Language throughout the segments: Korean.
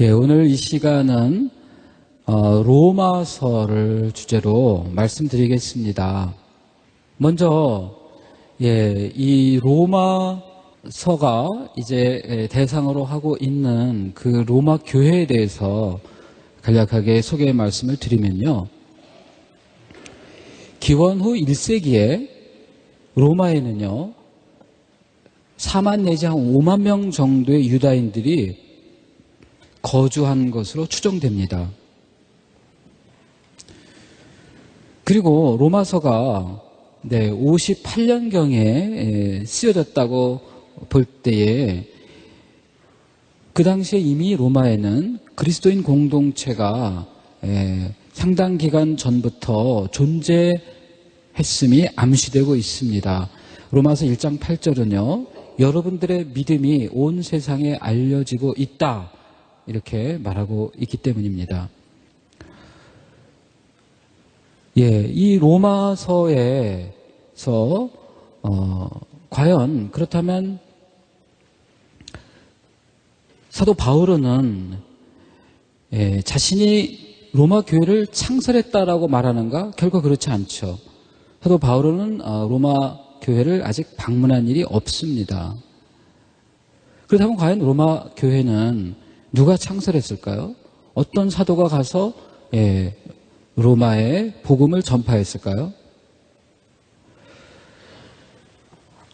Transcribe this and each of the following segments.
오늘 이 시간은 로마서를 주제로 말씀드리겠습니다. 먼저 이 로마서가 이제 대상으로 하고 있는 그 로마 교회에 대해서 간략하게 소개 말씀을 드리면요. 기원 후 1세기에 로마에는요 4만 내지 한 5만 명 정도의 유다인들이 거주한 것으로 추정됩니다. 그리고 로마서가 58년경에 쓰여졌다고 볼 때에 그 당시에 이미 로마에는 그리스도인 공동체가 상당 기간 전부터 존재했음이 암시되고 있습니다. 로마서 1장 8절은요. 여러분들의 믿음이 온 세상에 알려지고 있다. 이렇게 말하고 있기 때문입니다. 이 로마서에서 과연 그렇다면 사도 바울은 자신이 로마 교회를 창설했다라고 말하는가? 결코 그렇지 않죠. 사도 바울은 로마 교회를 아직 방문한 일이 없습니다. 그렇다면 과연 로마 교회는 누가 창설했을까요? 어떤 사도가 가서 로마에 복음을 전파했을까요?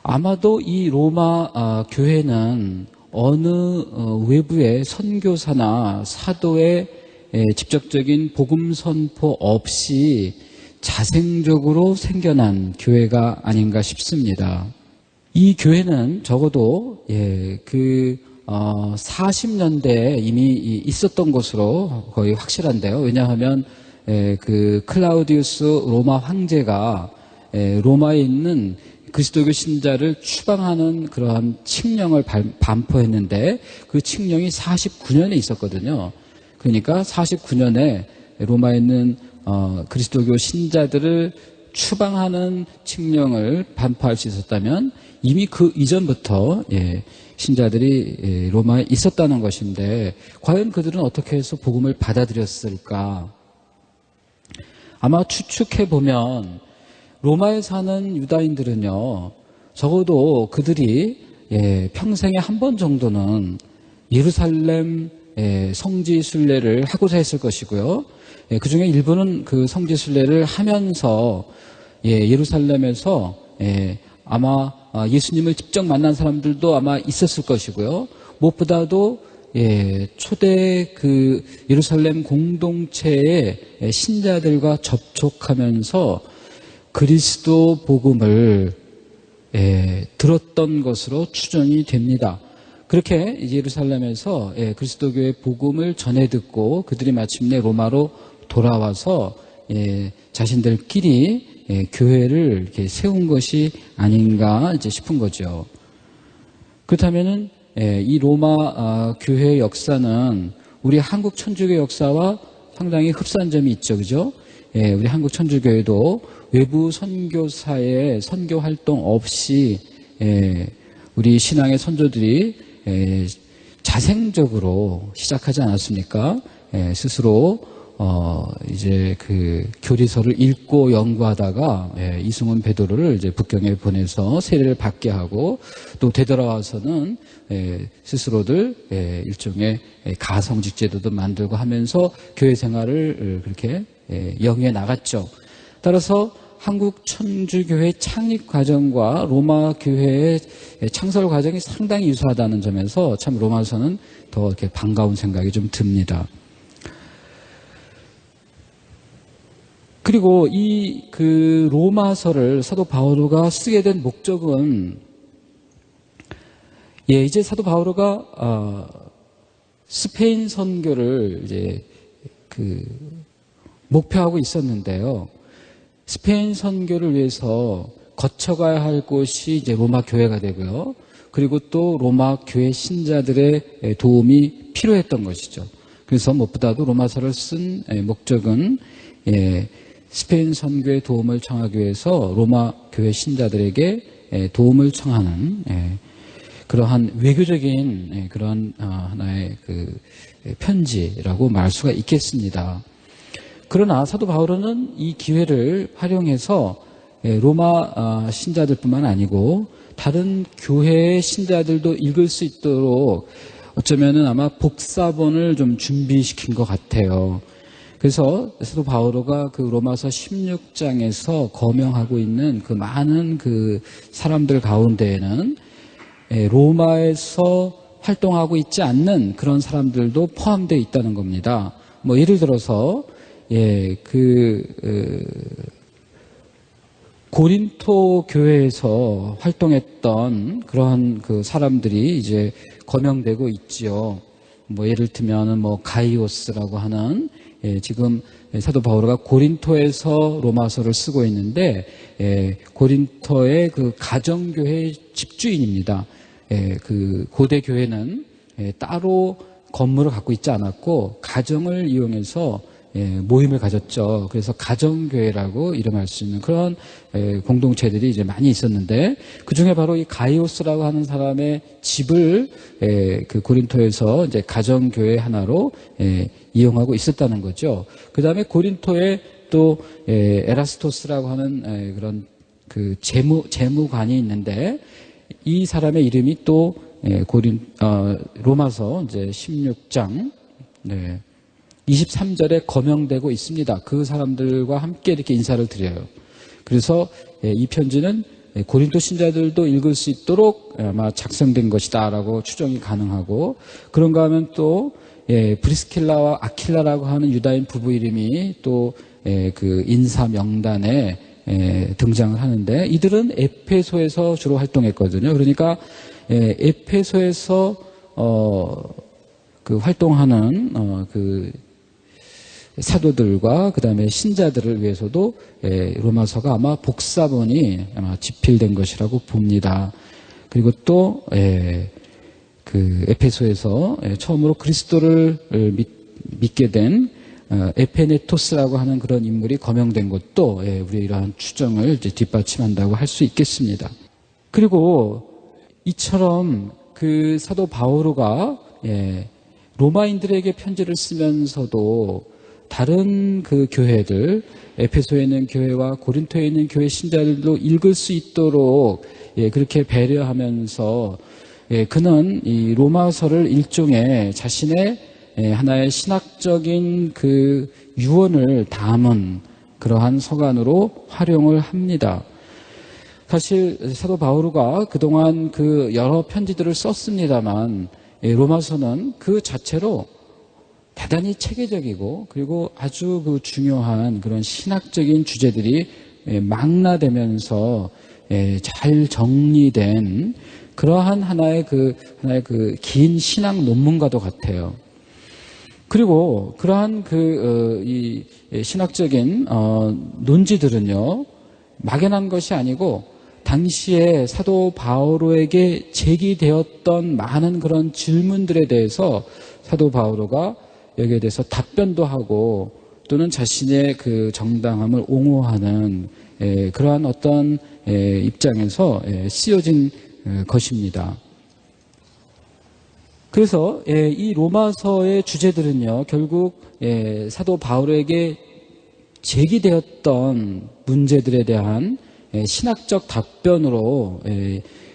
아마도 이 로마 교회는 어느 외부의 선교사나 사도의 직접적인 복음 선포 없이 자생적으로 생겨난 교회가 아닌가 싶습니다. 이 교회는 적어도 40년대에 이미 있었던 것으로 거의 확실한데요. 왜냐하면 그 클라우디우스 로마 황제가 로마에 있는 그리스도교 신자를 추방하는 그러한 칙령을 반포했는데 그 칙령이 49년에 있었거든요. 그러니까 49년에 로마에 있는 그리스도교 신자들을 추방하는 칙령을 반포할 수 있었다면 이미 그 이전부터 신자들이 로마에 있었다는 것인데 과연 그들은 어떻게 해서 복음을 받아들였을까? 아마 추측해보면 로마에 사는 유다인들은요 적어도 그들이 평생에 한 번 정도는 예루살렘 성지 순례를 하고자 했을 것이고요. 그 중에 일부는 그 성지 순례를 하면서 예루살렘에서 아마 예수님을 직접 만난 사람들도 아마 있었을 것이고요. 무엇보다도 초대 그 예루살렘 공동체의 신자들과 접촉하면서 그리스도 복음을 들었던 것으로 추정이 됩니다. 그렇게 예루살렘에서 그리스도교의 복음을 전해 듣고 그들이 마침내 로마로 돌아와서 자신들끼리 교회를 이렇게 세운 것이 아닌가 이제 싶은 거죠. 그렇다면은 이 로마 교회의 역사는 우리 한국 천주교 역사와 상당히 흡사한 점이 있죠, 그죠? 우리 한국 천주교회도 외부 선교사의 선교 활동 없이 우리 신앙의 선조들이 자생적으로 시작하지 않았습니까? 스스로 이제 그 교리서를 읽고 연구하다가 이승훈 베드로를 이제 북경에 보내서 세례를 받게 하고 또 되돌아와서는 스스로들 일종의 가성직제도도 만들고 하면서 교회 생활을 그렇게 영위해 나갔죠. 따라서 한국 천주교회 창립 과정과 로마 교회의 창설 과정이 상당히 유사하다는 점에서 참 로마서는 더 이렇게 반가운 생각이 좀 듭니다. 그리고 이 그 로마서를 사도 바오로가 쓰게 된 목적은 이제 사도 바오로가 스페인 선교를 이제 그 목표하고 있었는데요. 스페인 선교를 위해서 거쳐가야 할 곳이 이제 로마 교회가 되고요. 그리고 또 로마 교회 신자들의 도움이 필요했던 것이죠. 그래서 무엇보다도 로마서를 쓴 목적은 스페인 선교의 도움을 청하기 위해서 로마 교회 신자들에게 도움을 청하는 그러한 외교적인 그러한 하나의 그 편지라고 말할 수가 있겠습니다. 그러나 사도 바울은 이 기회를 활용해서 로마 신자들뿐만 아니고 다른 교회의 신자들도 읽을 수 있도록 어쩌면은 아마 복사본을 좀 준비시킨 것 같아요. 그래서 사도 바오로가 그 로마서 16장에서 거명하고 있는 그 많은 그 사람들 가운데에는 로마에서 활동하고 있지 않는 그런 사람들도 포함되어 있다는 겁니다. 뭐 예를 들어서 고린토 교회에서 활동했던 그러한 그 사람들이 이제 거명되고 있지요. 뭐 예를 들면 뭐 가이오스라고 하는 지금 사도 바오로가 고린토에서 로마서를 쓰고 있는데 고린토의 그 가정교회의 집주인입니다. 그 고대 교회는 따로 건물을 갖고 있지 않았고 가정을 이용해서 모임을 가졌죠. 그래서 가정교회라고 이름할 수 있는 그런 공동체들이 이제 많이 있었는데 그 중에 바로 이 가이오스라고 하는 사람의 집을 그 고린토에서 이제 가정교회 하나로 이용하고 있었다는 거죠. 그 다음에 고린토에 또 에라스토스라고 하는 그런 그 재무관이 있는데 이 사람의 이름이 또 로마서 이제 16장 23절에 거명되고 있습니다. 그 사람들과 함께 이렇게 인사를 드려요. 그래서 이 편지는 고린토 신자들도 읽을 수 있도록 아마 작성된 것이다라고 추정이 가능하고 그런가 하면 또 브리스킬라와 아킬라라고 하는 유다인 부부 이름이 또 그 인사 명단에 등장을 하는데 이들은 에페소에서 주로 활동했거든요. 그러니까 에페소에서 그 활동하는 그 사도들과 그 다음에 신자들을 위해서도 로마서가 아마 복사본이 아마 집필된 것이라고 봅니다. 그리고 또 그 에페소에서 처음으로 그리스도를 믿게 된 에페네토스라고 하는 그런 인물이 거명된 것도 우리 이러한 추정을 이제 뒷받침한다고 할 수 있겠습니다. 그리고 이처럼 그 사도 바오로가 로마인들에게 편지를 쓰면서도 다른 그 교회들, 에페소에 있는 교회와 고린토에 있는 교회 신자들도 읽을 수 있도록 그렇게 배려하면서 그는 이 로마서를 일종의 자신의 하나의 신학적인 그 유언을 담은 그러한 서간으로 활용을 합니다. 사실 사도 바오로가 그동안 그 여러 편지들을 썼습니다만 로마서는 그 자체로 대단히 체계적이고 그리고 아주 그 중요한 그런 신학적인 주제들이 망라되면서 잘 정리된 그러한 하나의 그 긴 신학 논문과도 같아요. 그리고 그러한 이 신학적인 논지들은요 막연한 것이 아니고 당시에 사도 바오로에게 제기되었던 많은 그런 질문들에 대해서 사도 바오로가 여기에 대해서 답변도 하고 또는 자신의 그 정당함을 옹호하는 그러한 어떤 입장에서 쓰여진 것입니다. 그래서 이 로마서의 주제들은요 결국 사도 바오로에게 제기되었던 문제들에 대한 신학적 답변으로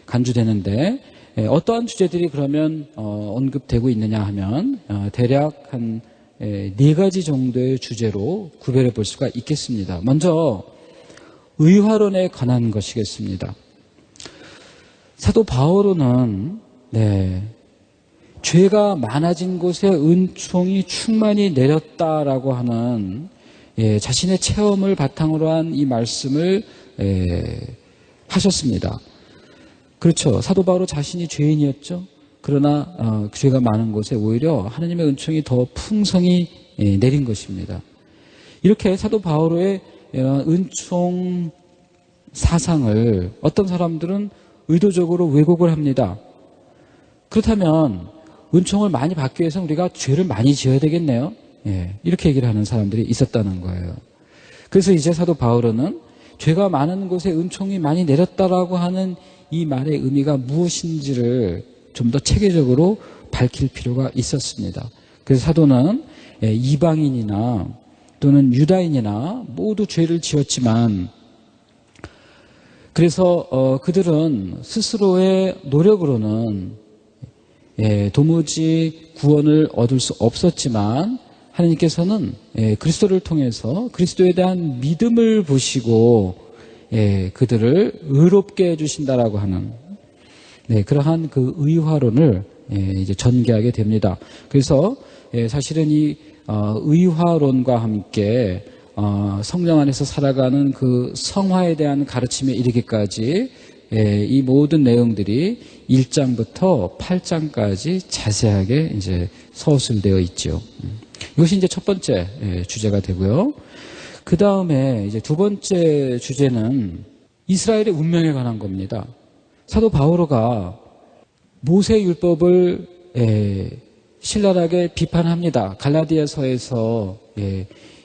간주되는데 어떠한 주제들이 그러면 언급되고 있느냐 하면 대략 한 4가지 정도의 주제로 구별해 볼 수가 있겠습니다. 먼저 의화론에 관한 것이겠습니다. 사도 바오로는 죄가 많아진 곳에 은총이 충만히 내렸다라고 하는 자신의 체험을 바탕으로 한 이 말씀을 하셨습니다. 그렇죠. 사도 바오로 자신이 죄인이었죠. 그러나 죄가 많은 곳에 오히려 하나님의 은총이 더 풍성히 내린 것입니다. 이렇게 사도 바오로의 은총 사상을 어떤 사람들은 의도적으로 왜곡을 합니다. 그렇다면 은총을 많이 받기 위해서 우리가 죄를 많이 지어야 되겠네요. 이렇게 얘기를 하는 사람들이 있었다는 거예요. 그래서 이제 사도 바오로는 죄가 많은 곳에 은총이 많이 내렸다라고 하는 이 말의 의미가 무엇인지를 좀 더 체계적으로 밝힐 필요가 있었습니다. 그래서 사도는 이방인이나 또는 유다인이나 모두 죄를 지었지만, 그래서 그들은 스스로의 노력으로는 도무지 구원을 얻을 수 없었지만, 하나님께서는 그리스도를 통해서 그리스도에 대한 믿음을 보시고 그들을 의롭게 해주신다라고 하는 그러한 그 의화론을 이제 전개하게 됩니다. 그래서 사실은 이 의화론과 함께 성령 안에서 살아가는 그 성화에 대한 가르침에 이르기까지 이 모든 내용들이 1장부터 8장까지 자세하게 이제 서술되어 있죠. 이것이 이제 첫 번째 주제가 되고요. 그 다음에 이제 두 번째 주제는 이스라엘의 운명에 관한 겁니다. 사도 바오로가 모세 율법을 신랄하게 비판합니다. 갈라디아서에서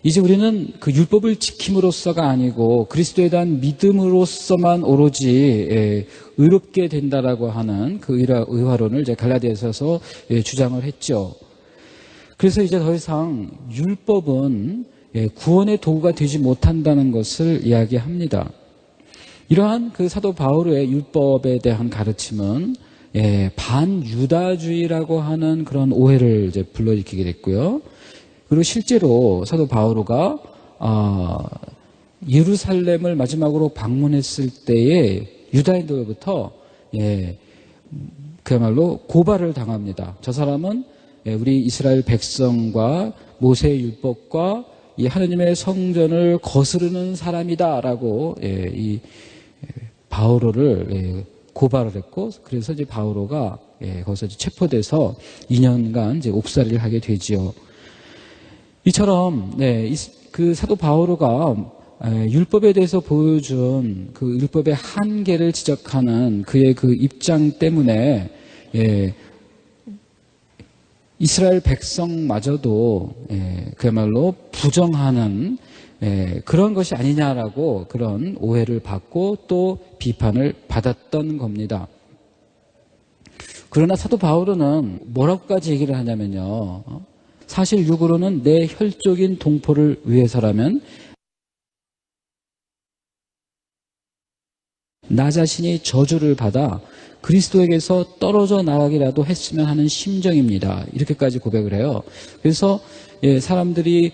이제 우리는 그 율법을 지킴으로써가 아니고 그리스도에 대한 믿음으로써만 오로지 의롭게 된다라고 하는 그 의화론을 이제 갈라디아서에서 주장을 했죠. 그래서 이제 더 이상 율법은 구원의 도구가 되지 못한다는 것을 이야기합니다. 이러한 그 사도 바오로의 율법에 대한 가르침은 반유다주의라고 하는 그런 오해를 이제 불러일으키게 됐고요. 그리고 실제로 사도 바오로가 예루살렘을 마지막으로 방문했을 때에 유다인들로부터 그야말로 고발을 당합니다. 저 사람은 우리 이스라엘 백성과 모세의 율법과 이 하느님의 성전을 거스르는 사람이다라고 이 바오로를 고발을 했고, 그래서 이제 바오로가 거기서 체포돼서 2년간 이제 옥살이를 하게 되지요. 이처럼 그 사도 바오로가 율법에 대해서 보여준 그 율법의 한계를 지적하는 그의 그 입장 때문에 이스라엘 백성마저도 그야말로 부정하는 그런 것이 아니냐라고 그런 오해를 받고 또 비판을 받았던 겁니다. 그러나 사도 바오로는 뭐라고까지 얘기를 하냐면요. 사실 육으로는 내 혈족인 동포를 위해서라면 나 자신이 저주를 받아 그리스도에게서 떨어져 나가기라도 했으면 하는 심정입니다. 이렇게까지 고백을 해요. 그래서 사람들이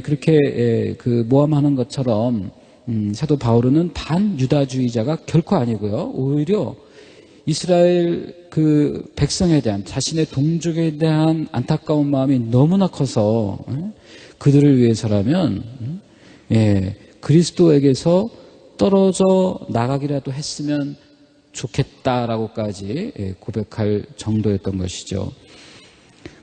그렇게 그 모함하는 것처럼 사도 바오로는 반유다주의자가 결코 아니고요. 오히려 이스라엘 그 백성에 대한 자신의 동족에 대한 안타까운 마음이 너무나 커서 그들을 위해서라면 그리스도에게서 떨어져 나가기라도 했으면 좋겠다라고까지 고백할 정도였던 것이죠.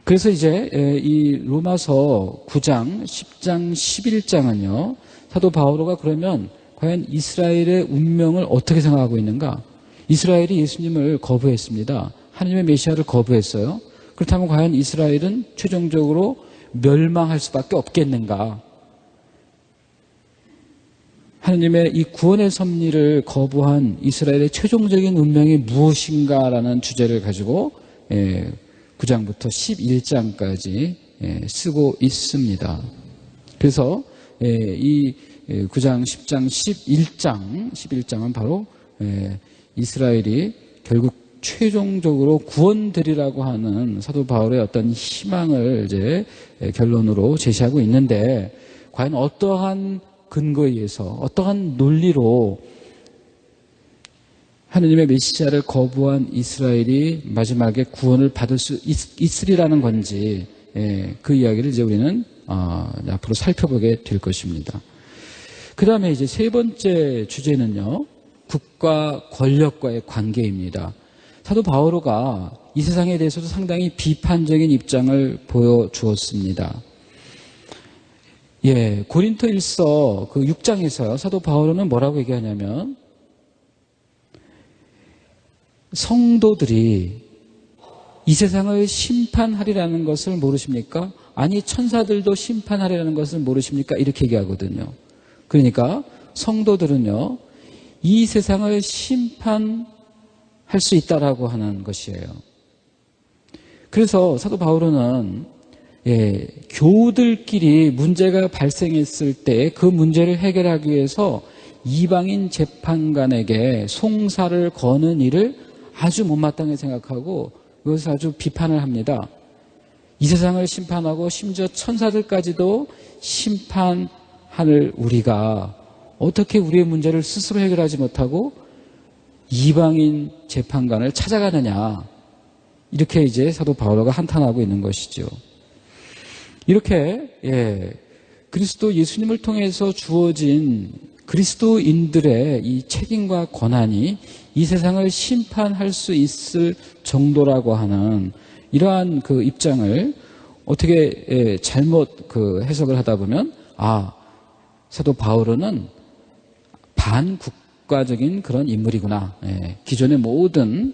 그래서 이제 이 로마서 9장, 10장, 11장은요. 사도 바오로가 그러면 과연 이스라엘의 운명을 어떻게 생각하고 있는가? 이스라엘이 예수님을 거부했습니다. 하나님의 메시아를 거부했어요. 그렇다면 과연 이스라엘은 최종적으로 멸망할 수밖에 없겠는가? 하나님의 이 구원의 섭리를 거부한 이스라엘의 최종적인 운명이 무엇인가라는 주제를 가지고 9장부터 11장까지 쓰고 있습니다. 그래서 이 9장, 10장, 11장은 바로 이스라엘이 결국 최종적으로 구원되리라고 하는 사도 바울의 어떤 희망을 이제 결론으로 제시하고 있는데, 과연 어떠한 근거에 의해서 어떠한 논리로 하느님의 메시아를 거부한 이스라엘이 마지막에 구원을 받을 수 있으리라는 건지, 그 이야기를 이제 우리는 앞으로 살펴보게 될 것입니다. 그 다음에 이제 세 번째 주제는요, 국가 권력과의 관계입니다. 사도 바오로가 이 세상에 대해서도 상당히 비판적인 입장을 보여주었습니다. 고린토 1서 그 6장에서요, 사도 바오로는 뭐라고 얘기하냐면, 성도들이 이 세상을 심판하리라는 것을 모르십니까? 아니, 천사들도 심판하리라는 것을 모르십니까? 이렇게 얘기하거든요. 그러니까 성도들은요, 이 세상을 심판하는 할 수 있다라고 하는 것이에요. 그래서 사도 바울은 교우들끼리 문제가 발생했을 때 그 문제를 해결하기 위해서 이방인 재판관에게 송사를 거는 일을 아주 못마땅히 생각하고 그것을 아주 비판을 합니다. 이 세상을 심판하고 심지어 천사들까지도 심판할 우리가 어떻게 우리의 문제를 스스로 해결하지 못하고 이방인 재판관을 찾아가느냐, 이렇게 이제 사도 바울가 한탄하고 있는 것이죠. 이렇게 그리스도 예수님을 통해서 주어진 그리스도인들의 이 책임과 권한이 이 세상을 심판할 수 있을 정도라고 하는 이러한 그 입장을 어떻게 잘못 해석을 하다 보면 사도 바울은 반국가적인 그런 인물이구나. 기존의 모든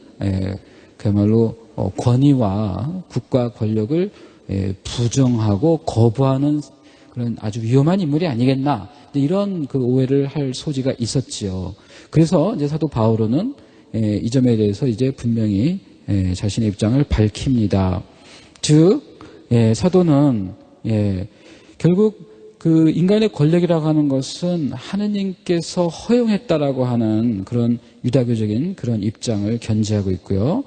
그야말로 권위와 국가 권력을 부정하고 거부하는 그런 아주 위험한 인물이 아니겠나, 이런 그 오해를 할 소지가 있었지요. 그래서 이제 사도 바울은 이 점에 대해서 이제 분명히 자신의 입장을 밝힙니다. 즉, 사도는 결국 그 인간의 권력이라고 하는 것은 하느님께서 허용했다라고 하는 그런 유다교적인 그런 입장을 견지하고 있고요.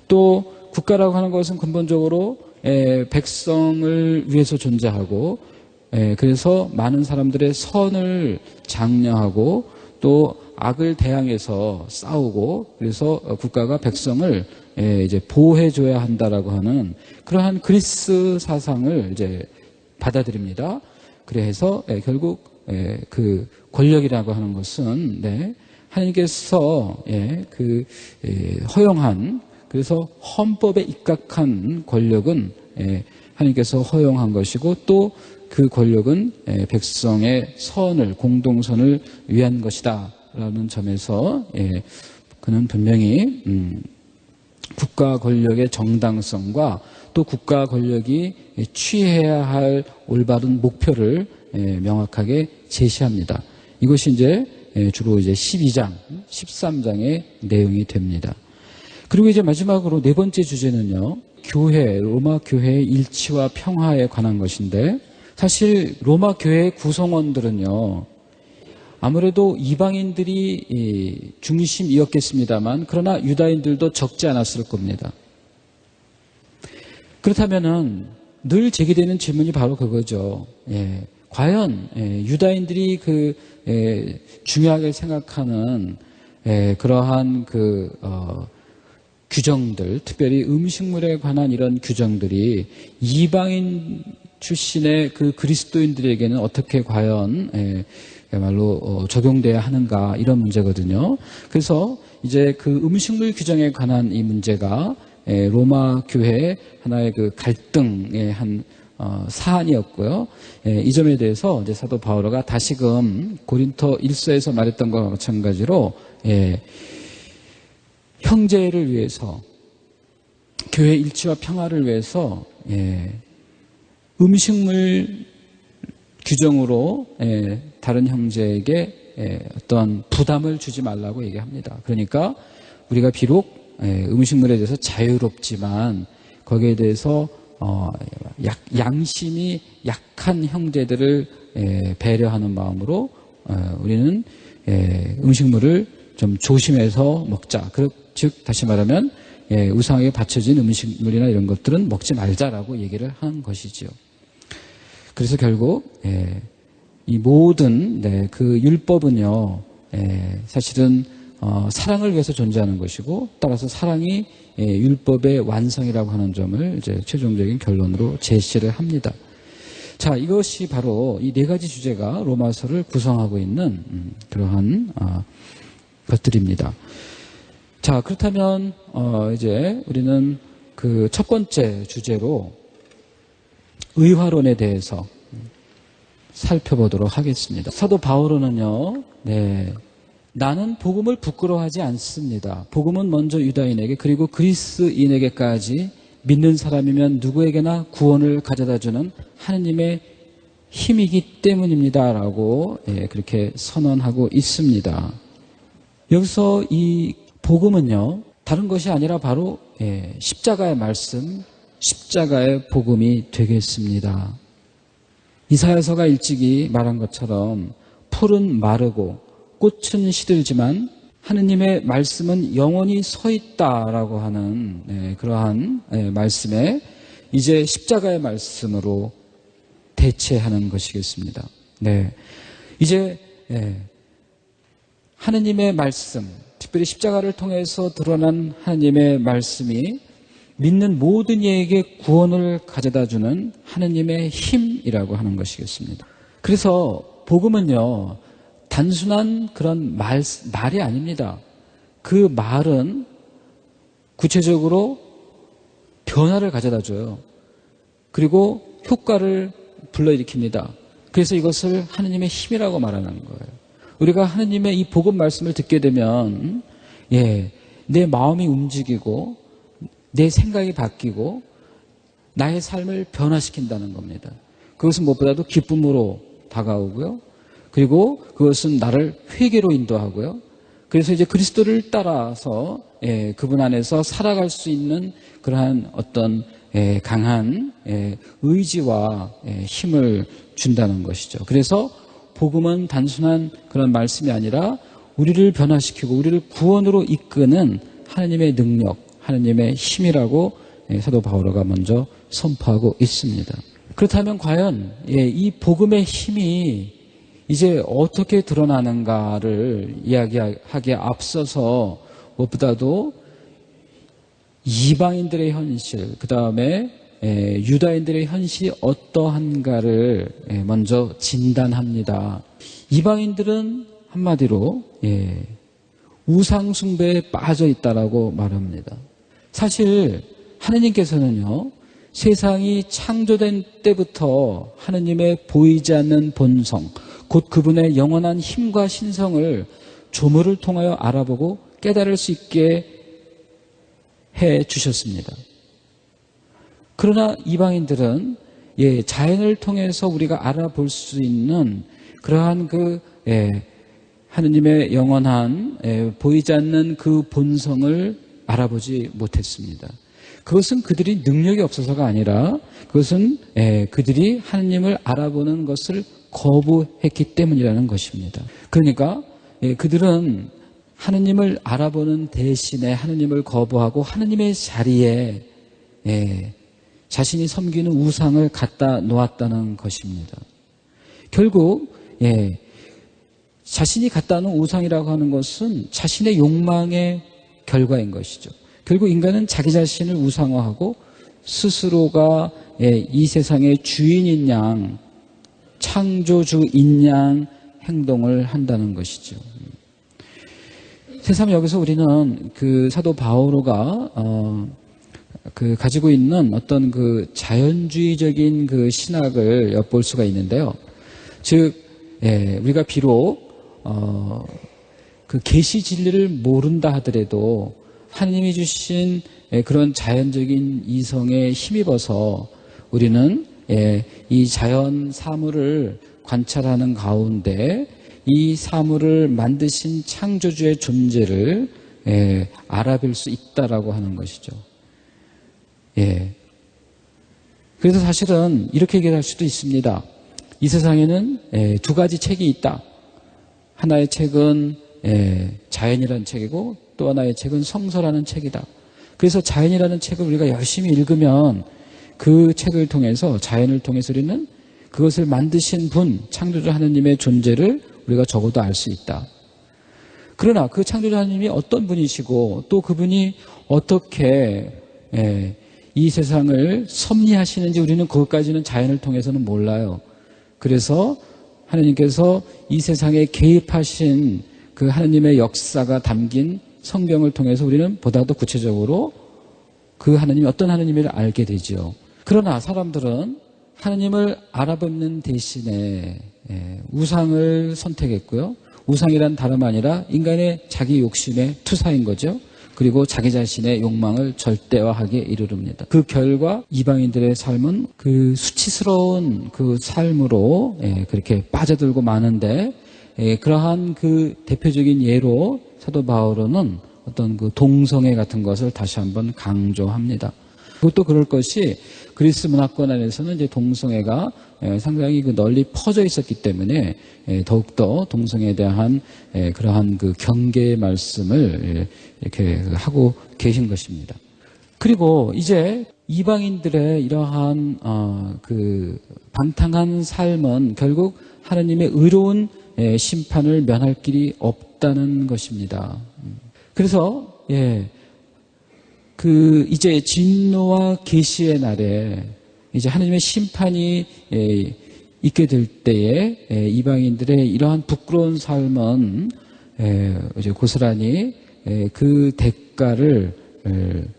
또 국가라고 하는 것은 근본적으로 백성을 위해서 존재하고, 그래서 많은 사람들의 선을 장려하고 또 악을 대항해서 싸우고, 그래서 국가가 백성을 이제 보호해줘야 한다라고 하는 그러한 그리스 사상을 이제 받아들입니다. 그래서 결국 그 권력이라고 하는 것은 하나님께서 허용한, 그래서 헌법에 입각한 권력은 하나님께서 허용한 것이고, 또 그 권력은 백성의 선을, 공동선을 위한 것이다 라는 점에서 그는 분명히 국가 권력의 정당성과 또 국가 권력이 취해야 할 올바른 목표를 명확하게 제시합니다. 이것이 이제 주로 이제 12장, 13장의 내용이 됩니다. 그리고 이제 마지막으로 네 번째 주제는요, 로마 교회의 일치와 평화에 관한 것인데, 사실 로마 교회의 구성원들은요, 아무래도 이방인들이 중심이었겠습니다만, 그러나 유다인들도 적지 않았을 겁니다. 그렇다면은 늘 제기되는 질문이 바로 그거죠. 과연 유다인들이 중요하게 생각하는 그러한 규정들, 특별히 음식물에 관한 이런 규정들이 이방인 출신의 그 그리스도인들에게는 어떻게 과연 그야말로 적용돼야 하는가, 이런 문제거든요. 그래서 이제 그 음식물 규정에 관한 이 문제가 로마 교회의 하나의 그 갈등의 한 사안이었고요. 이 점에 대해서 이제 사도 바울가 다시금 고린토 1서에서 말했던 것과 마찬가지로 형제를 위해서, 교회 일치와 평화를 위해서 음식물 규정으로 다른 형제에게 어떤 부담을 주지 말라고 얘기합니다. 그러니까 우리가 비록 음식물에 대해서 자유롭지만 거기에 대해서 양심이 약한 형제들을 배려하는 마음으로 우리는 음식물을 좀 조심해서 먹자. 즉 다시 말하면 우상에 바쳐진 음식물이나 이런 것들은 먹지 말자라고 얘기를 한 것이지요. 그래서 결국 이 모든 그 율법은요, 사실은 사랑을 위해서 존재하는 것이고, 따라서 사랑이 율법의 완성이라고 하는 점을 이제 최종적인 결론으로 제시를 합니다. 자, 이것이 바로 이 네 가지 주제가 로마서를 구성하고 있는 그러한 것들입니다. 자, 그렇다면 이제 우리는 그 첫 번째 주제로 의화론에 대해서 살펴보도록 하겠습니다. 사도 바울은요, 나는 복음을 부끄러워하지 않습니다. 복음은 먼저 유다인에게 그리고 그리스인에게까지 믿는 사람이면 누구에게나 구원을 가져다주는 하느님의 힘이기 때문입니다. 라고 그렇게 선언하고 있습니다. 여기서 이 복음은요, 다른 것이 아니라 바로 십자가의 말씀, 십자가의 복음이 되겠습니다. 이사야서가 일찍이 말한 것처럼 풀은 마르고 꽃은 시들지만 하느님의 말씀은 영원히 서 있다라고 하는 그러한 말씀에 이제 십자가의 말씀으로 대체하는 것이겠습니다. 네, 이제 하느님의 말씀, 특별히 십자가를 통해서 드러난 하느님의 말씀이 믿는 모든 이에게 구원을 가져다주는 하느님의 힘이라고 하는 것이겠습니다. 그래서 복음은요, 단순한 그런 말이 아닙니다. 그 말은 구체적으로 변화를 가져다줘요. 그리고 효과를 불러일으킵니다. 그래서 이것을 하느님의 힘이라고 말하는 거예요. 우리가 하느님의 이 복음 말씀을 듣게 되면 내 마음이 움직이고 내 생각이 바뀌고 나의 삶을 변화시킨다는 겁니다. 그것은 무엇보다도 기쁨으로 다가오고요. 그리고 그것은 나를 회개로 인도하고요. 그래서 이제 그리스도를 따라서 그분 안에서 살아갈 수 있는 그러한 어떤 강한 의지와 힘을 준다는 것이죠. 그래서 복음은 단순한 그런 말씀이 아니라 우리를 변화시키고 우리를 구원으로 이끄는 하나님의 능력, 하나님의 힘이라고 사도 바오로가 먼저 선포하고 있습니다. 그렇다면 과연 이 복음의 힘이 이제 어떻게 드러나는가를 이야기하기에 앞서서 무엇보다도 이방인들의 현실, 그 다음에 유다인들의 현실이 어떠한가를 먼저 진단합니다. 이방인들은 한마디로 우상 숭배에 빠져 있다라고 말합니다. 사실 하느님께서는요, 세상이 창조된 때부터 하느님의 보이지 않는 본성, 곧 그분의 영원한 힘과 신성을 조물을 통하여 알아보고 깨달을 수 있게 해 주셨습니다. 그러나 이방인들은 자연을 통해서 우리가 알아볼 수 있는 그러한 하느님의 영원한 보이지 않는 그 본성을 알아보지 못했습니다. 그것은 그들이 능력이 없어서가 아니라 그것은 그들이 하느님을 알아보는 것을 거부했기 때문이라는 것입니다. 그러니까 그들은 하느님을 알아보는 대신에 하느님을 거부하고 하느님의 자리에 자신이 섬기는 우상을 갖다 놓았다는 것입니다. 결국 자신이 갖다 놓은 우상이라고 하는 것은 자신의 욕망의 결과인 것이죠. 결국 인간은 자기 자신을 우상화하고 스스로가 이 세상의 주인인 양, 창조주인 양 행동을 한다는 것이죠. 새삼 여기서 우리는 그 사도 바오로가 가지고 있는 어떤 그 자연주의적인 그 신학을 엿볼 수가 있는데요. 즉, 우리가 비록 그 계시 진리를 모른다 하더라도 하나님이 주신 그런 자연적인 이성에 힘입어서 우리는 이 자연 사물을 관찰하는 가운데 이 사물을 만드신 창조주의 존재를 알아볼 수 있다라고 하는 것이죠. 그래서 사실은 이렇게 얘기할 수도 있습니다. 이 세상에는 두 가지 책이 있다. 하나의 책은 자연이라는 책이고 또 하나의 책은 성서라는 책이다. 그래서 자연이라는 책을 우리가 열심히 읽으면 그 책을 통해서, 자연을 통해서 우리는 그것을 만드신 분, 창조주 하느님의 존재를 우리가 적어도 알 수 있다. 그러나 그 창조주 하느님이 어떤 분이시고 또 그분이 어떻게 이 세상을 섭리하시는지 우리는 그것까지는 자연을 통해서는 몰라요. 그래서 하느님께서 이 세상에 개입하신 그 하느님의 역사가 담긴 성경을 통해서 우리는 보다 더 구체적으로 그 하느님이 어떤 하느님을 알게 되죠. 그러나 사람들은 하느님을 알아보는 대신에 우상을 선택했고요. 우상이란 다름 아니라 인간의 자기 욕심의 투사인 거죠. 그리고 자기 자신의 욕망을 절대화하게 이르릅니다. 그 결과 이방인들의 삶은 그 수치스러운 그 삶으로 그렇게 빠져들고 마는데, 그러한 그 대표적인 예로 사도 바오로는 어떤 그 동성애 같은 것을 다시 한번 강조합니다. 그것도 그럴 것이 그리스 문화권 안에서는 이제 동성애가 상당히 그 널리 퍼져 있었기 때문에 더욱더 동성애에 대한 그러한 그 경계의 말씀을 이렇게 하고 계신 것입니다. 그리고 이제 이방인들의 이러한 그 방탕한 삶은 결국 하나님의 의로운 심판을 면할 길이 없다는 것입니다. 그래서 그 이제 진노와 계시의 날에 이제 하나님의 심판이 있게 될 때에 이방인들의 이러한 부끄러운 삶은 이제 고스란히 그 대가를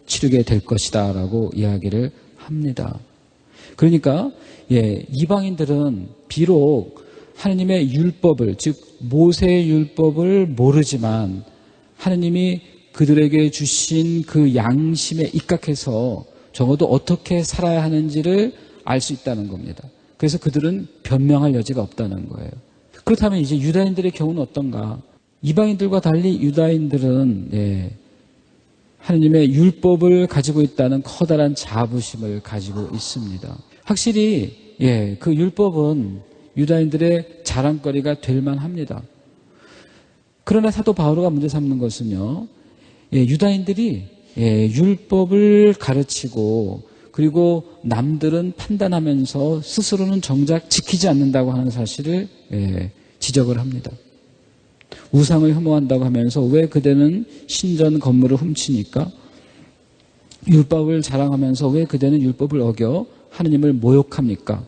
치르게 될 것이다라고 이야기를 합니다. 그러니까 이방인들은 비록 하나님의 율법을, 즉 모세의 율법을 모르지만 하나님이 그들에게 주신 그 양심에 입각해서 적어도 어떻게 살아야 하는지를 알 수 있다는 겁니다. 그래서 그들은 변명할 여지가 없다는 거예요. 그렇다면 이제 유다인들의 경우는 어떤가? 이방인들과 달리 유다인들은 하나님의 율법을 가지고 있다는 커다란 자부심을 가지고 있습니다. 확실히 그 율법은 유다인들의 자랑거리가 될 만합니다. 그러나 사도 바오로가 문제 삼는 것은요, 유다인들이 율법을 가르치고 그리고 남들은 판단하면서 스스로는 정작 지키지 않는다고 하는 사실을 지적을 합니다. 우상을 흠모한다고 하면서 왜 그대는 신전 건물을 훔치니까? 율법을 자랑하면서 왜 그대는 율법을 어겨 하느님을 모욕합니까?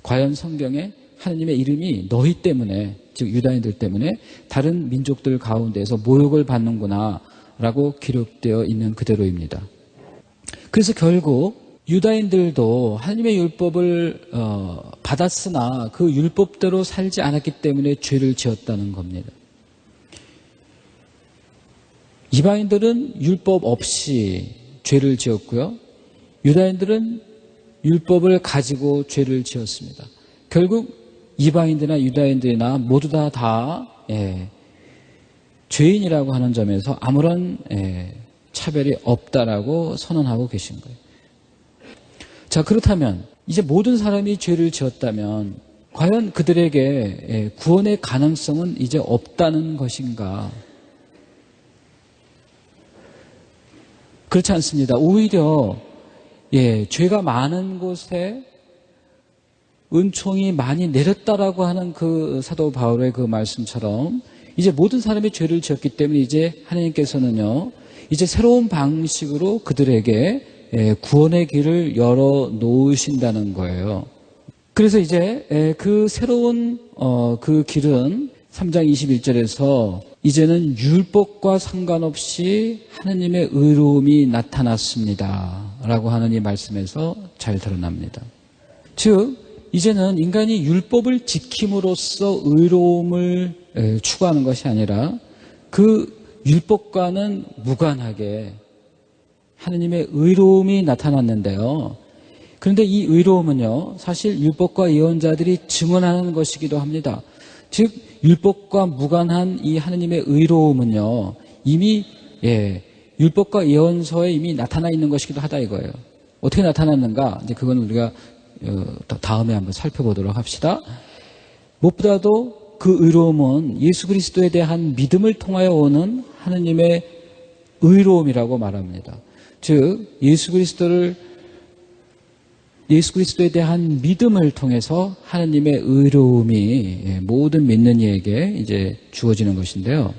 과연 성경에 하느님의 이름이 너희 때문에, 즉 유다인들 때문에 다른 민족들 가운데서 모욕을 받는구나 라고 기록되어 있는 그대로입니다. 그래서 결국 유다인들도 하나님의 율법을 받았으나 그 율법대로 살지 않았기 때문에 죄를 지었다는 겁니다. 이방인들은 율법 없이 죄를 지었고요. 유다인들은 율법을 가지고 죄를 지었습니다. 결국 이방인들이나 유다인들이나 모두 다 죄인이라고 하는 점에서 아무런 차별이 없다라고 선언하고 계신 거예요. 자, 그렇다면 이제 모든 사람이 죄를 지었다면 과연 그들에게 구원의 가능성은 이제 없다는 것인가? 그렇지 않습니다. 오히려 죄가 많은 곳에 은총이 많이 내렸다라고 하는 그 사도 바울의 그 말씀처럼 이제 모든 사람이 죄를 지었기 때문에 이제 하나님께서는요, 이제 새로운 방식으로 그들에게 구원의 길을 열어 놓으신다는 거예요. 그래서 이제 그 새로운 그 길은 3장 21절에서 이제는 율법과 상관없이 하나님의 의로움이 나타났습니다 라고 하는 이 말씀에서 잘 드러납니다. 즉 이제는 인간이 율법을 지킴으로써 의로움을 추구하는 것이 아니라 그 율법과는 무관하게 하나님의 의로움이 나타났는데요. 그런데 이 의로움은요, 사실 율법과 예언자들이 증언하는 것이기도 합니다. 즉 율법과 무관한 이 하나님의 의로움은요, 이미 율법과 예언서에 이미 나타나 있는 것이기도 하다 이거예요. 어떻게 나타났는가? 이제 그건 우리가 다음에 한번 살펴보도록 합시다. 무엇보다도 그 의로움은 예수 그리스도에 대한 믿음을 통하여 오는 하나님의 의로움이라고 말합니다. 즉 예수 그리스도에 대한 믿음을 통해서 하나님의 의로움이 모든 믿는 이에게 이제 주어지는 것인데요.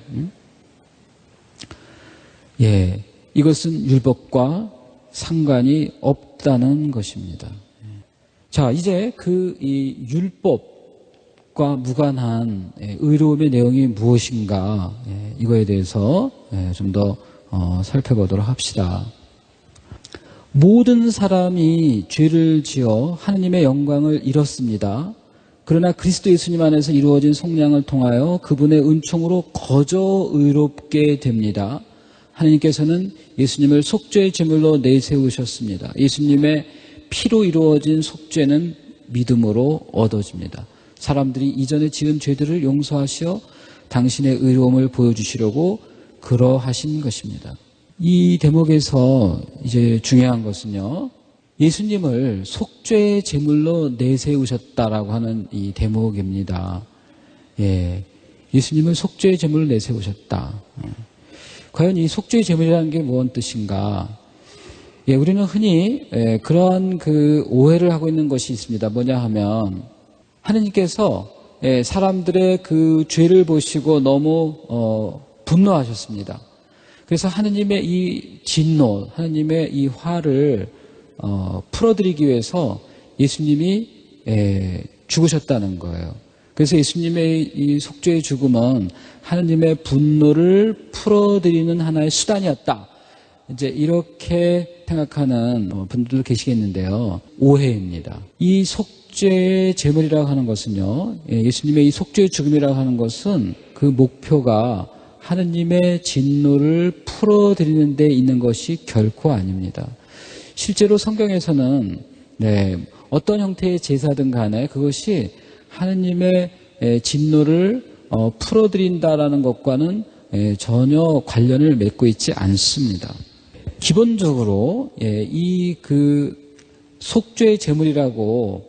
이것은 율법과 상관이 없다는 것입니다. 자, 이제 이 율법과 무관한 의로움의 내용이 무엇인가, 이거에 대해서 좀 더 살펴보도록 합시다. 모든 사람이 죄를 지어 하나님의 영광을 잃었습니다. 그러나 그리스도 예수님 안에서 이루어진 속량을 통하여 그분의 은총으로 거저 의롭게 됩니다. 하나님께서는 예수님을 속죄의 제물로 내세우셨습니다. 예수님의 피로 이루어진 속죄는 믿음으로 얻어집니다. 사람들이 이전에 지은 죄들을 용서하시어 당신의 의로움을 보여주시려고 그러하신 것입니다. 이 대목에서 이제 중요한 것은요, 예수님을 속죄의 제물로 내세우셨다라고 하는 이 대목입니다. 예, 예수님을 속죄의 제물로 내세우셨다. 과연 이 속죄의 제물이라는 게 무슨 뜻인가? 예, 우리는 흔히 그러한 그 오해를 하고 있는 것이 있습니다. 뭐냐 하면 하느님께서 사람들의 그 죄를 보시고 너무 분노하셨습니다. 그래서 하느님의 이 진노, 하느님의 이 화를 풀어드리기 위해서 예수님이 죽으셨다는 거예요. 그래서 예수님의 이 속죄의 죽음은 하느님의 분노를 풀어드리는 하나의 수단이었다. 이제 이렇게 생각하는 분들도 계시겠는데요. 오해입니다. 이 속죄의 제물이라고 하는 것은요, 예수님의 이 속죄의 죽음이라고 하는 것은 그 목표가 하느님의 진노를 풀어드리는 데 있는 것이 결코 아닙니다. 실제로 성경에서는 어떤 형태의 제사든 간에 그것이 하느님의 진노를 풀어드린다라는 것과는 전혀 관련을 맺고 있지 않습니다. 기본적으로 이 그 속죄의 제물이라고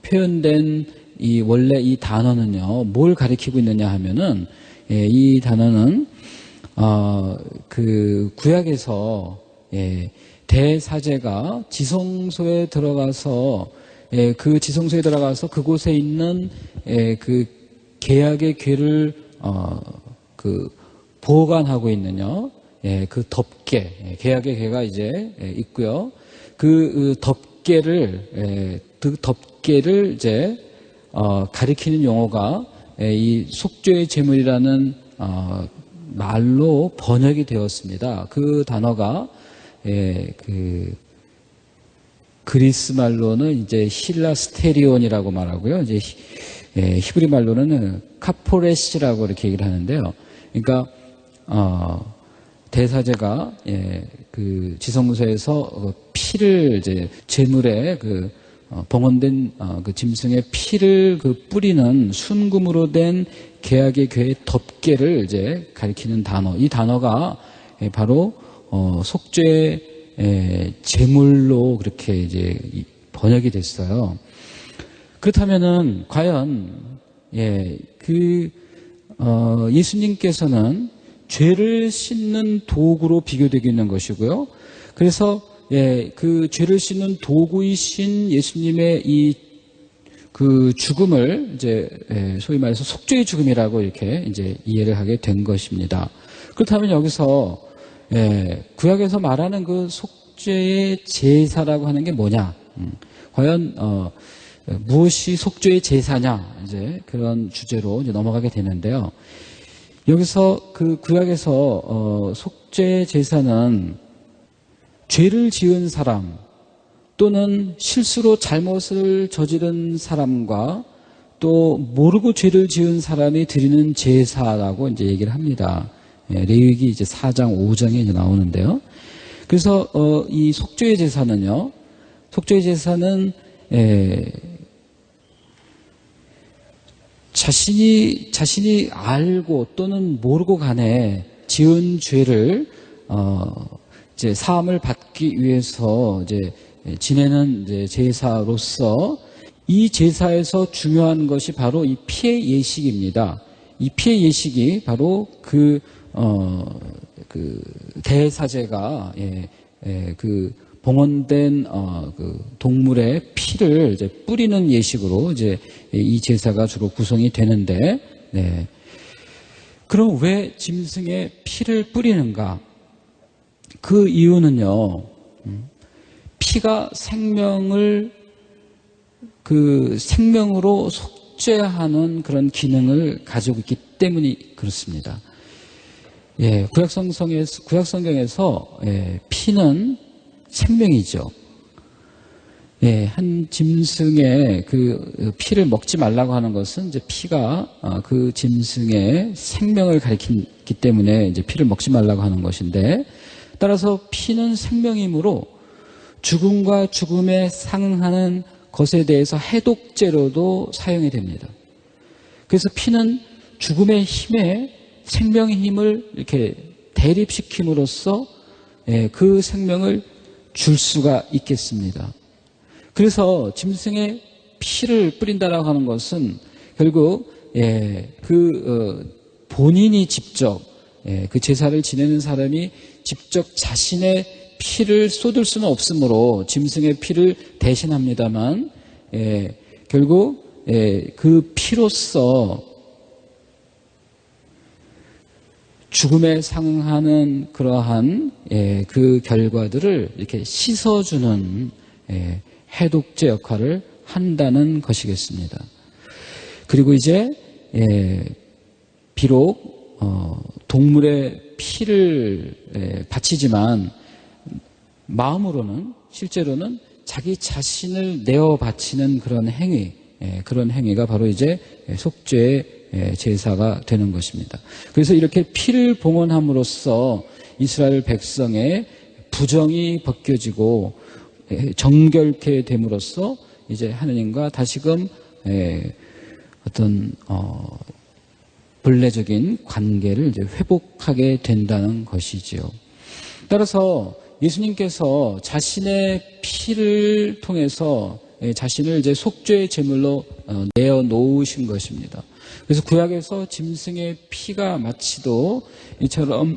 표현된 이 원래 이 단어는요, 뭘 가리키고 있느냐 하면은 이 단어는 그 구약에서 대사제가 지성소에 들어가서 그 지성소에 들어가서 그곳에 있는 그 계약의 궤를 그 보관하고 있는요, 그 덮개, 계약의 궤가 이제 있고요. 그 덮개를 이제 가리키는 용어가 이 속죄의 제물이라는 말로 번역이 되었습니다. 그 단어가 그 그리스 말로는 이제 힐라스테리온이라고 말하고요. 이제 히브리 말로는 카포레시라고 이렇게 얘기를 하는데요. 그러니까 대사제가 그 지성소에서 피를 이제 제물에 그 봉헌된 그 짐승의 피를 그 뿌리는 순금으로 된 계약의 궤의 덮개를 이제 가리키는 단어. 이 단어가 바로 속죄 제물로 그렇게 이제 번역이 됐어요. 그렇다면은 과연 예수님께서는 죄를 씻는 도구로 비교되고 있는 것이고요. 그래서 그 죄를 씻는 도구이신 예수님의 이 그 죽음을 이제 소위 말해서 속죄의 죽음이라고 이렇게 이제 이해를 하게 된 것입니다. 그렇다면 여기서 구약에서 말하는 그 속죄의 제사라고 하는 게 뭐냐? 과연 무엇이 속죄의 제사냐? 이제 그런 주제로 이제 넘어가게 되는데요. 여기서 그 구약에서 속죄의 제사는 죄를 지은 사람 또는 실수로 잘못을 저지른 사람과 또 모르고 죄를 지은 사람이 드리는 제사라고 이제 얘기를 합니다. 레위기 이제 4장 5장에 이제 나오는데요. 그래서 이 속죄의 제사는요. 속죄의 제사는 자신이 알고 또는 모르고 간에 지은 죄를 이제 사함을 받기 위해서 이제 지내는 이제 제사로서 이 제사에서 중요한 것이 바로 이 피의 예식입니다. 이 피의 예식이 바로 그 대사제가 그 봉헌된 그 동물의 피를 이제 뿌리는 예식으로 이제 이 제사가 주로 구성이 되는데, 그럼 왜 짐승의 피를 뿌리는가? 그 이유는요, 피가 생명을 그 생명으로 속죄하는 그런 기능을 가지고 있기 때문이 그렇습니다. 구약 성경에서 피는 생명이죠. 한 짐승의 그 피를 먹지 말라고 하는 것은 이제 피가 그 짐승의 생명을 가리키기 때문에 이제 피를 먹지 말라고 하는 것인데, 따라서 피는 생명이므로 죽음과 죽음에 상응하는 것에 대해서 해독제로도 사용이 됩니다. 그래서 피는 죽음의 힘에 생명의 힘을 이렇게 대립시킴으로써 그 생명을 줄 수가 있겠습니다. 그래서 짐승의 피를 뿌린다라고 하는 것은 결국 본인이 직접 그 제사를 지내는 사람이 직접 자신의 피를 쏟을 수는 없으므로 짐승의 피를 대신합니다만 결국 그 피로써 죽음에 상응하는 그러한 그 결과들을 이렇게 씻어주는 해독제 역할을 한다는 것이겠습니다. 그리고 이제 비록 동물의 피를 바치지만 마음으로는 실제로는 자기 자신을 내어 바치는 그런 행위, 그런 행위가 바로 이제 속죄의 제사가 되는 것입니다. 그래서 이렇게 피를 봉헌함으로써 이스라엘 백성의 부정이 벗겨지고 정결케 됨으로써 이제 하느님과 다시금 어떤 본래적인 관계를 이제 회복하게 된다는 것이지요. 따라서 예수님께서 자신의 피를 통해서 자신을 이제 속죄의 제물로 내어 놓으신 것입니다. 그래서 구약에서 짐승의 피가 마치도 이처럼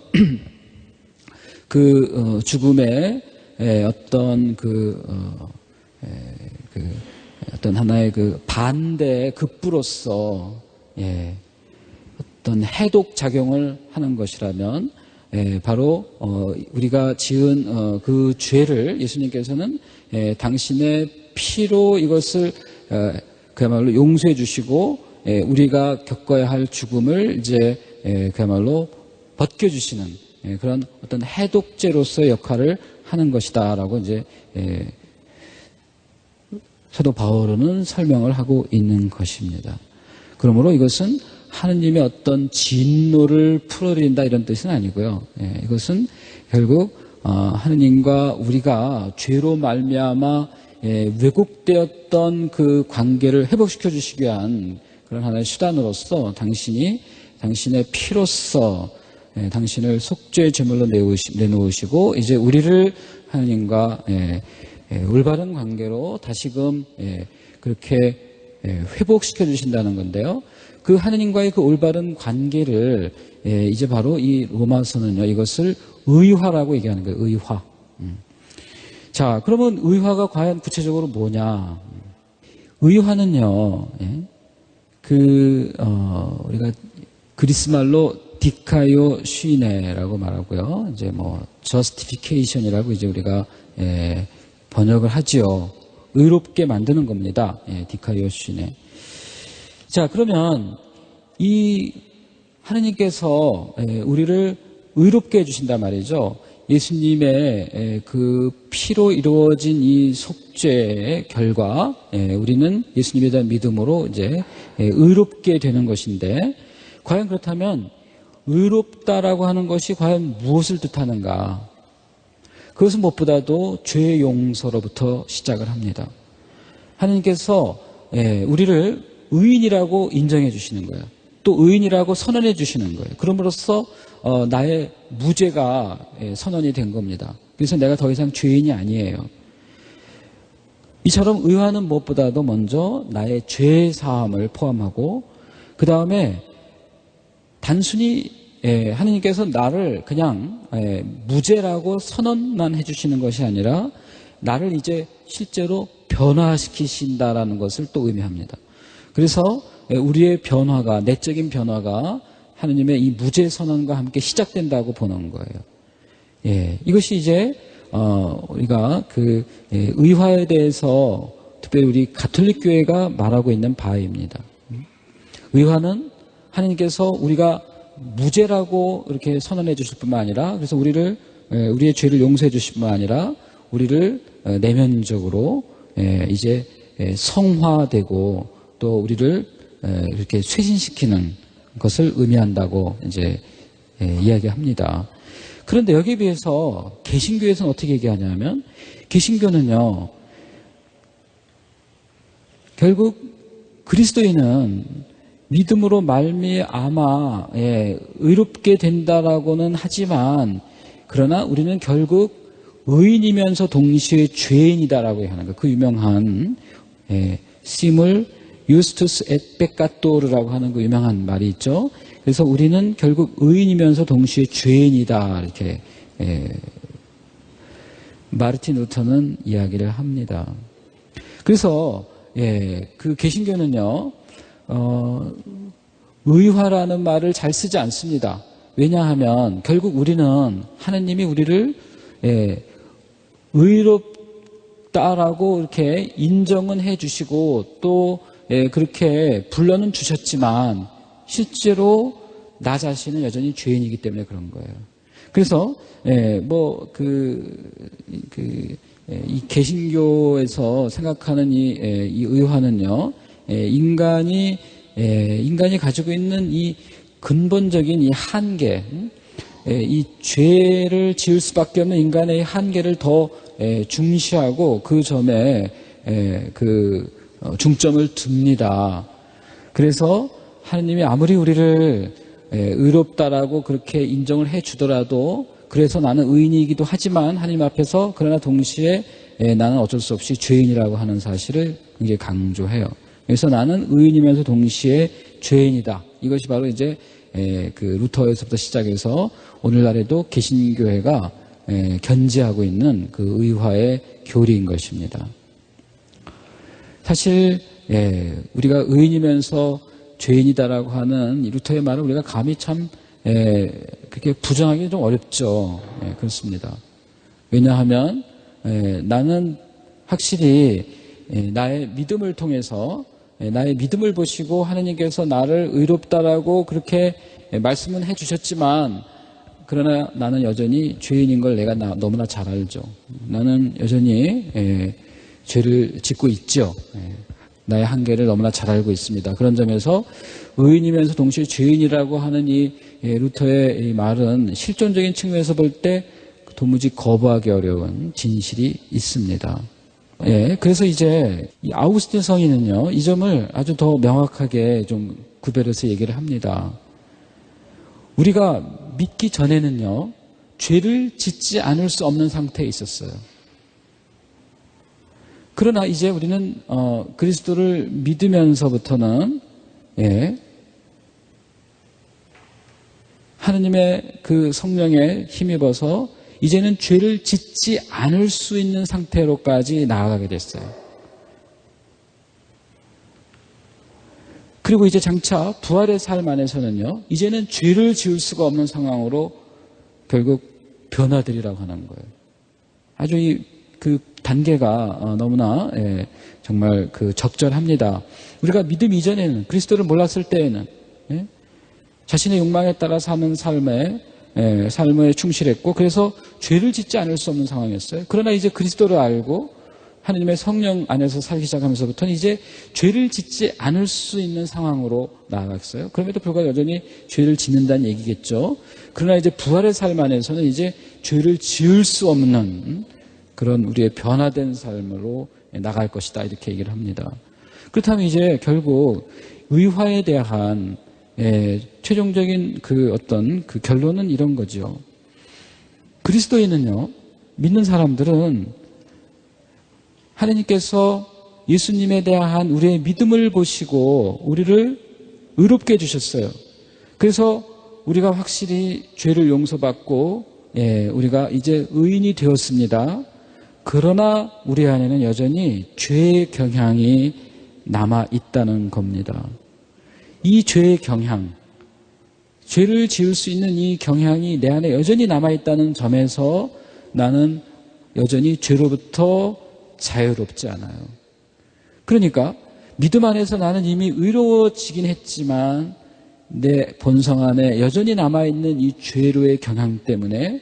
죽음의 어떤 어떤 하나의 반대의 급부로서 어떤 해독 작용을 하는 것이라면 바로 우리가 지은 그 죄를 예수님께서는 당신의 피로 이것을 그야말로 용서해 주시고 우리가 겪어야 할 죽음을 이제 그야말로 벗겨주시는 그런 어떤 해독제로서의 역할을 하는 것이다라고 이제 사도 바울은 설명을 하고 있는 것입니다. 그러므로 이것은 하느님의 어떤 진노를 풀어드린다 이런 뜻은 아니고요. 이것은 결국 하느님과 우리가 죄로 말미암아 왜곡되었던 그 관계를 회복시켜 주시기 위한 그런 하나의 수단으로서 당신의 피로써 당신을 속죄의 제물로 내놓으시고 이제 우리를 하느님과 올바른 관계로 다시금 그렇게 회복시켜 주신다는 건데요. 그 하느님과의 그 올바른 관계를 이제 바로 이 로마서는요, 이것을 의화라고 얘기하는 거예요. 의화. 자, 그러면 의화가 과연 구체적으로 뭐냐? 의화는요, 우리가 그리스 말로 디카이오 슈이네라고 말하고요. 이제 justification이라고 이제 우리가 번역을 하지요. 의롭게 만드는 겁니다. 디카이오 슈이네. 자, 그러면 이 하느님께서 우리를 의롭게 해주신단 말이죠. 예수님의 그 피로 이루어진 이 속죄의 결과, 우리는 예수님에 대한 믿음으로 이제 의롭게 되는 것인데, 과연 그렇다면 의롭다라고 하는 것이 과연 무엇을 뜻하는가? 그것은 무엇보다도 죄의 용서로부터 시작을 합니다. 하느님께서 우리를 의인이라고 인정해 주시는 거예요. 또 의인이라고 선언해 주시는 거예요. 그럼으로써 나의 무죄가 선언이 된 겁니다. 그래서 내가 더 이상 죄인이 아니에요. 이처럼 의화는 무엇보다도 먼저 나의 죄 사함을 포함하고 그 다음에 단순히 하느님께서 나를 그냥 무죄라고 선언만 해주시는 것이 아니라 나를 이제 실제로 변화시키신다라는 것을 또 의미합니다. 그래서 우리의 변화가, 내적인 변화가 하느님의 이 무죄 선언과 함께 시작된다고 보는 거예요. 이것이 이제 우리가 의화에 대해서 특별히 우리 가톨릭 교회가 말하고 있는 바입니다. 의화는 하느님께서 우리가 무죄라고 이렇게 선언해 주실 뿐만 아니라, 그래서 우리의 죄를 용서해 주실 뿐만 아니라 우리를 내면적으로 이제 성화되고 또 우리를 이렇게 쇄신시키는 것을 의미한다고 이제 이야기합니다. 그런데 여기에 비해서 개신교에서는 어떻게 얘기하냐면, 개신교는요, 결국 그리스도인은 믿음으로 말미암아 의롭게 된다라고는 하지만 그러나 우리는 결국 의인이면서 동시에 죄인이다라고 하는 거. 그 유명한 시물 유스투스 앳 페카토르라고 하는 그 유명한 말이 있죠. 그래서 우리는 결국 의인이면서 동시에 죄인이다 이렇게 마르틴 루터는 이야기를 합니다. 그래서 그 개신교는요 의화라는 말을 잘 쓰지 않습니다. 왜냐하면 결국 우리는 하나님이 우리를 의롭다라고 이렇게 인정은 해주시고 또 그렇게 불러는 주셨지만 실제로 나 자신은 여전히 죄인이기 때문에 그런 거예요. 그래서 이 개신교에서 생각하는 이 의화는요, 인간이 가지고 있는 이 근본적인 이 한계, 이 죄를 지을 수밖에 없는 인간의 한계를 더 중시하고 그 점에 중점을 둡니다. 그래서 하나님이 아무리 우리를 의롭다라고 그렇게 인정을 해주더라도 그래서 나는 의인이기도 하지만 하나님 앞에서 그러나 동시에 나는 어쩔 수 없이 죄인이라고 하는 사실을 굉장히 강조해요. 그래서 나는 의인이면서 동시에 죄인이다. 이것이 바로 이제 그 루터에서부터 시작해서 오늘날에도 개신교회가 견지하고 있는 그 의화의 교리인 것입니다. 사실 우리가 의인이면서 죄인이다라고 하는 루터의 말을 우리가 감히 참 그렇게 부정하기 좀 어렵죠. 그렇습니다. 왜냐하면 나는 확실히 나의 믿음을 통해서 나의 믿음을 보시고 하나님께서 나를 의롭다라고 그렇게 말씀은 해주셨지만 그러나 나는 여전히 죄인인 걸 내가 너무나 잘 알죠. 나는 여전히 죄를 짓고 있죠. 나의 한계를 너무나 잘 알고 있습니다. 그런 점에서 의인이면서 동시에 죄인이라고 하는 이 루터의 이 말은 실존적인 측면에서 볼 때 도무지 거부하기 어려운 진실이 있습니다. 그래서 이제 이 아우구스틴 성인은요, 이 점을 아주 더 명확하게 좀 구별해서 얘기를 합니다. 우리가 믿기 전에는요, 죄를 짓지 않을 수 없는 상태에 있었어요. 그러나 이제 우리는 그리스도를 믿으면서부터는 하느님의 그 성령에 힘입어서 이제는 죄를 짓지 않을 수 있는 상태로까지 나아가게 됐어요. 그리고 이제 장차 부활의 삶 안에서는요, 이제는 죄를 지을 수가 없는 상황으로 결국 변화되리라고 하는 거예요. 아주 그 단계가 너무나 정말 그 적절합니다. 우리가 믿음 이전에는 그리스도를 몰랐을 때에는 자신의 욕망에 따라 사는 삶에 충실했고 그래서 죄를 짓지 않을 수 없는 상황이었어요. 그러나 이제 그리스도를 알고 하나님의 성령 안에서 살기 시작하면서부터는 이제 죄를 짓지 않을 수 있는 상황으로 나아갔어요. 그럼에도 불구하고 여전히 죄를 짓는다는 얘기겠죠. 그러나 이제 부활의 삶 안에서는 이제 죄를 지을 수 없는 그런 우리의 변화된 삶으로 나갈 것이다 이렇게 얘기를 합니다. 그렇다면 이제 결국 의화에 대한 최종적인 그 어떤 그 결론은 이런 거죠. 그리스도인은요, 믿는 사람들은 하나님께서 예수님에 대한 우리의 믿음을 보시고 우리를 의롭게 해주셨어요. 그래서 우리가 확실히 죄를 용서받고 우리가 이제 의인이 되었습니다. 그러나 우리 안에는 여전히 죄의 경향이 남아 있다는 겁니다. 이 죄의 경향, 죄를 지을 수 있는 이 경향이 내 안에 여전히 남아있다는 점에서 나는 여전히 죄로부터 자유롭지 않아요. 그러니까 믿음 안에서 나는 이미 의로워지긴 했지만 내 본성 안에 여전히 남아있는 이 죄로의 경향 때문에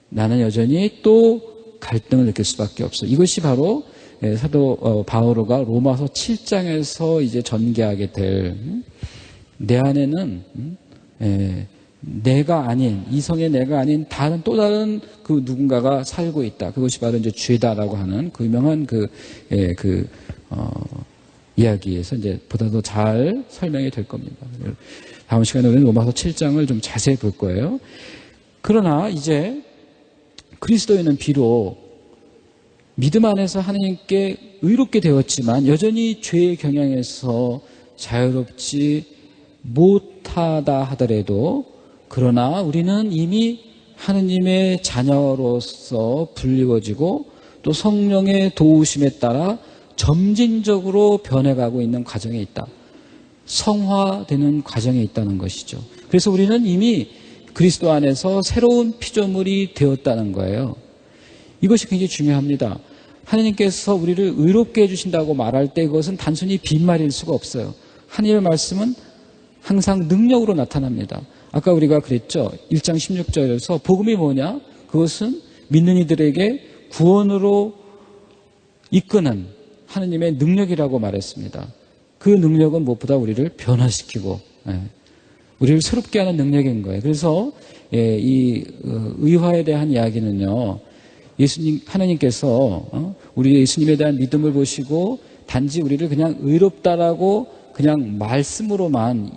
나는 여전히 또 갈등을 느낄 수밖에 없어요. 이것이 바로 사도 바오로가 로마서 7장에서 이제 전개하게 될 내 안에는 내가 아닌 이성의 내가 아닌 또 다른 그 누군가가 살고 있다. 그것이 바로 이제 죄다라고 하는 그 유명한 이야기에서 이제 보다 더 잘 설명이 될 겁니다. 다음 시간에 우리는 로마서 7장을 좀 자세히 볼 거예요. 그러나 이제 그리스도인은 비록 믿음 안에서 하나님께 의롭게 되었지만 여전히 죄의 경향에서 자유롭지 못하다 하더라도, 그러나 우리는 이미 하느님의 자녀로서 불리워지고 또 성령의 도우심에 따라 점진적으로 변해가고 있는 과정에 있다. 성화되는 과정에 있다는 것이죠. 그래서 우리는 이미 그리스도 안에서 새로운 피조물이 되었다는 거예요. 이것이 굉장히 중요합니다. 하나님께서 우리를 의롭게 해주신다고 말할 때 그것은 단순히 빈말일 수가 없어요. 하나님의 말씀은 항상 능력으로 나타납니다. 아까 우리가 그랬죠. 1장 16절에서 복음이 뭐냐? 그것은 믿는 이들에게 구원으로 이끄는 하나님의 능력이라고 말했습니다. 그 능력은 무엇보다 우리를 변화시키고 우리를 새롭게 하는 능력인 거예요. 그래서 이 의화에 대한 이야기는요, 예수님, 하나님께서 우리 예수님에 대한 믿음을 보시고 단지 우리를 그냥 의롭다라고 그냥 말씀으로만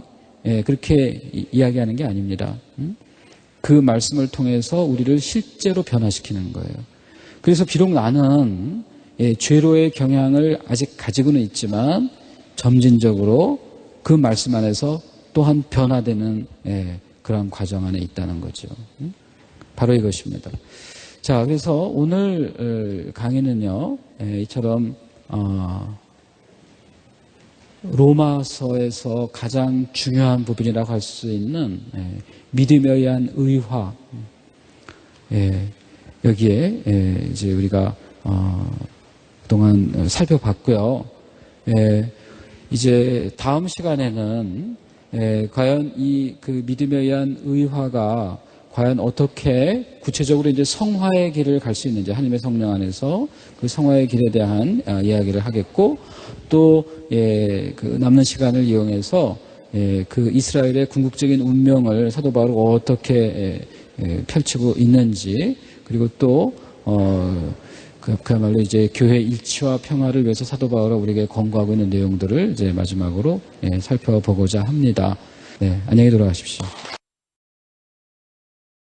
그렇게 이야기하는 게 아닙니다. 그 말씀을 통해서 우리를 실제로 변화시키는 거예요. 그래서 비록 나는 죄로의 경향을 아직 가지고는 있지만 점진적으로 그 말씀 안에서 또한 변화되는 그런 과정 안에 있다는 거죠. 바로 이것입니다. 자, 그래서 오늘 강의는요, 이처럼 로마서에서 가장 중요한 부분이라고 할 수 있는 믿음에 의한 의화, 여기에 이제 우리가 그동안 살펴봤고요. 이제 다음 시간에는 과연 이 그 믿음에 의한 의화가 과연 어떻게 구체적으로 이제 성화의 길을 갈 수 있는지, 하나님의 성령 안에서 그 성화의 길에 대한 이야기를 하겠고, 또 그 남는 시간을 이용해서 그 이스라엘의 궁극적인 운명을 사도 바울이 어떻게 펼치고 있는지, 그리고 또 그야말로 이제 교회 일치와 평화를 위해서 사도 바울이 우리에게 권고하고 있는 내용들을 이제 마지막으로 살펴보고자 합니다. 네, 안녕히 돌아가십시오.